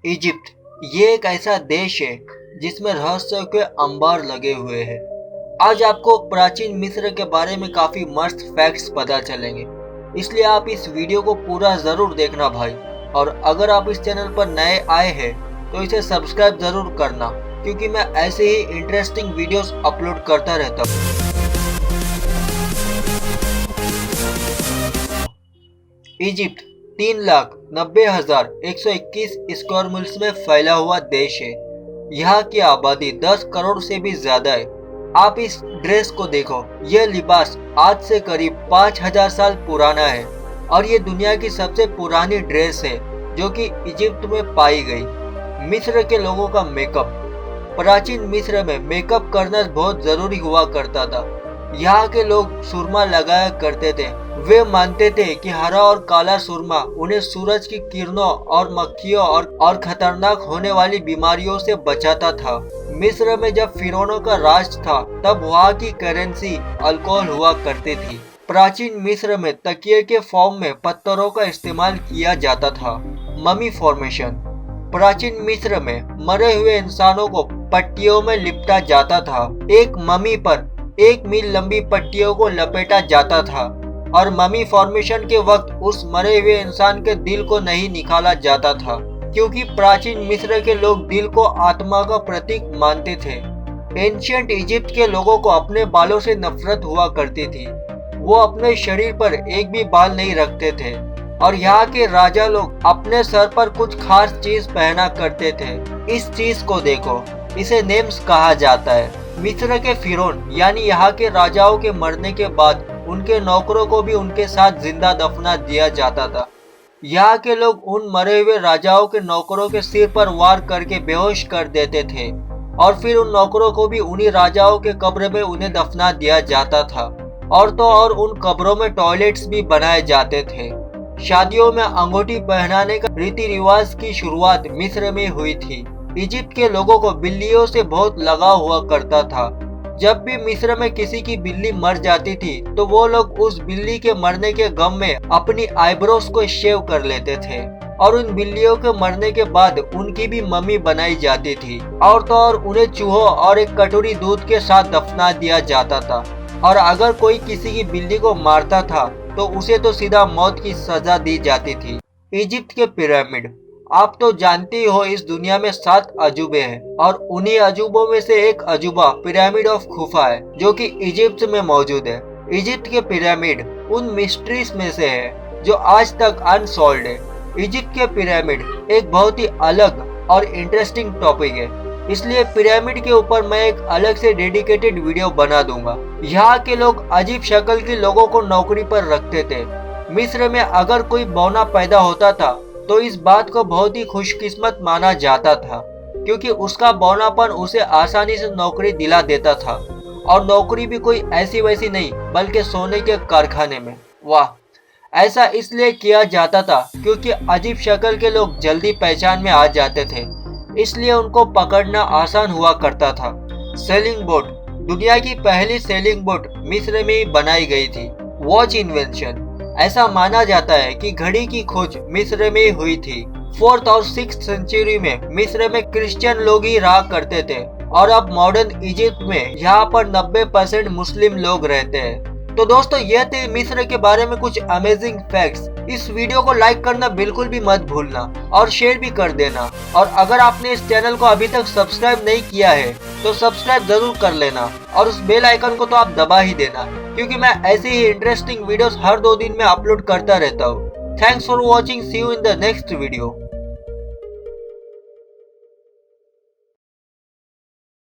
Egypt ये एक ऐसा देश है जिसमें रहस्यों के अंबार लगे हुए हैं। आज आपको प्राचीन मिस्र के बारे में काफी मस्त फैक्ट्स पता चलेंगे, इसलिए आप इस वीडियो को पूरा जरूर देखना भाई। और अगर आप इस चैनल पर नए आए हैं तो इसे सब्सक्राइब जरूर करना, क्योंकि मैं ऐसे ही इंटरेस्टिंग वीडियोस अपलोड करता रहता हूँ। इजिप्ट 3,90,121 स्क्वायर मील्स में फैला हुआ देश है। यहाँ की आबादी 10 करोड़ से भी ज्यादा है। आप इस ड्रेस को देखो, यह लिबास आज से करीब 5,000 साल पुराना है और ये दुनिया की सबसे पुरानी ड्रेस है जो कि इजिप्ट में पाई गई। मिस्र के लोगों का मेकअप। प्राचीन मिस्र में मेकअप करना बहुत जरूरी हुआ करता था। यहाँ के लोग सुरमा लगाया करते थे। वे मानते थे कि हरा और काला सुरमा उन्हें सूरज की किरणों और मक्खियों और खतरनाक होने वाली बीमारियों से बचाता था। मिस्र में जब फिरौनों का राज था तब वहाँ की करेंसी अल्कोहल हुआ करती थी। प्राचीन मिस्र में तकिए के फॉर्म में पत्थरों का इस्तेमाल किया जाता था। Mummy formation. प्राचीन मिस्र में मरे हुए इंसानों को पट्टियों में लिपटा जाता था। एक ममी पर 1 मील लंबी पट्टियों को लपेटा जाता था और ममी फॉर्मेशन के वक्त उस मरे हुए इंसान के दिल को नहीं निकाला जाता था, क्योंकि प्राचीन मिस्र के लोग दिल को आत्मा का प्रतीक मानते थे। एंशिएंट इजिप्ट के लोगों को अपने बालों से नफरत हुआ करती थी। वो अपने शरीर पर एक भी बाल नहीं रखते थे और यहाँ के राजा लोग अपने सर पर कुछ खास चीज पहना करते थे। इस चीज को देखो, इसे नेम्स कहा जाता है। मिस्र के फिरौन यानी यहाँ के राजाओं के मरने के बाद उनके नौकरों को भी उनके साथ जिंदा दफना दिया जाता था। यहाँ के लोग उन मरे हुए राजाओं के नौकरों के सिर पर वार करके बेहोश कर देते थे और फिर उन नौकरों को भी उन्हीं राजाओं के कब्र में उन्हें दफना दिया जाता था। और तो और उन कब्रों में टॉयलेट्स भी बनाए जाते थे। शादियों में अंगूठी पहनाने का रीति रिवाज की शुरुआत मिस्र में हुई थी। इजिप्ट के लोगों को बिल्लियों से बहुत लगाव हुआ करता था। जब भी मिस्र में किसी की बिल्ली मर जाती थी तो वो लोग उस बिल्ली के मरने के गम में अपनी आईब्रोज को शेव कर लेते थे और उन बिल्लियों के मरने के बाद उनकी भी मम्मी बनाई जाती थी। और तो और उन्हें चूहों और एक कटोरी दूध के साथ दफना दिया जाता था। और अगर कोई किसी की बिल्ली को मारता था तो उसे तो सीधा मौत की सजा दी जाती थी। इजिप्ट के पिरामिड। आप तो जानते ही हो, इस दुनिया में 7 अजूबे हैं और उन्हीं अजूबों में से एक अजूबा पिरामिड ऑफ खुफा है जो कि इजिप्ट में मौजूद है। इजिप्ट के पिरामिड उन मिस्ट्रीज में से है जो आज तक अनसॉल्व्ड है। इजिप्ट के पिरामिड एक बहुत ही अलग और इंटरेस्टिंग टॉपिक है, इसलिए पिरामिड के ऊपर मैं एक अलग से डेडिकेटेड वीडियो बना दूंगा। यहाँ के लोग अजीब शक्ल के लोगों को नौकरी पर रखते थे। मिस्र में अगर कोई बौना पैदा होता था तो इस बात को बहुत ही खुशकिस्मत माना जाता था, क्योंकि उसका बौनापन उसे आसानी से नौकरी दिला देता था। और नौकरी भी कोई ऐसी वैसी नहीं, बल्कि सोने के कारखाने में। वाह! ऐसा इसलिए किया जाता था क्योंकि अजीब शक्ल के लोग जल्दी पहचान में आ जाते थे, इसलिए उनको पकड़ना आसान हुआ करता था। Sailing boat. दुनिया की पहली सेलिंग बोट मिस्र में ही बनाई गई थी। Watch invention. ऐसा माना जाता है कि घड़ी की खोज मिस्र में हुई थी। 4th और 6th सेंचुरी में मिस्र में क्रिश्चियन लोग ही रहा करते थे और अब मॉडर्न इजिप्ट में यहाँ पर 90% मुस्लिम लोग रहते हैं। तो दोस्तों, ये थे मिस्र के बारे में कुछ अमेजिंग फैक्ट्स। इस वीडियो को लाइक करना बिल्कुल भी मत भूलना और शेयर भी कर देना। और अगर आपने इस चैनल को अभी तक सब्सक्राइब नहीं किया है तो सब्सक्राइब जरूर कर लेना और उस बेल आइकन को तो आप दबा ही देना, क्योंकि मैं ऐसे ही इंटरेस्टिंग वीडियोस हर 2 दिन में अपलोड करता रहता हूँ। Thanks for watching. See you in the next video.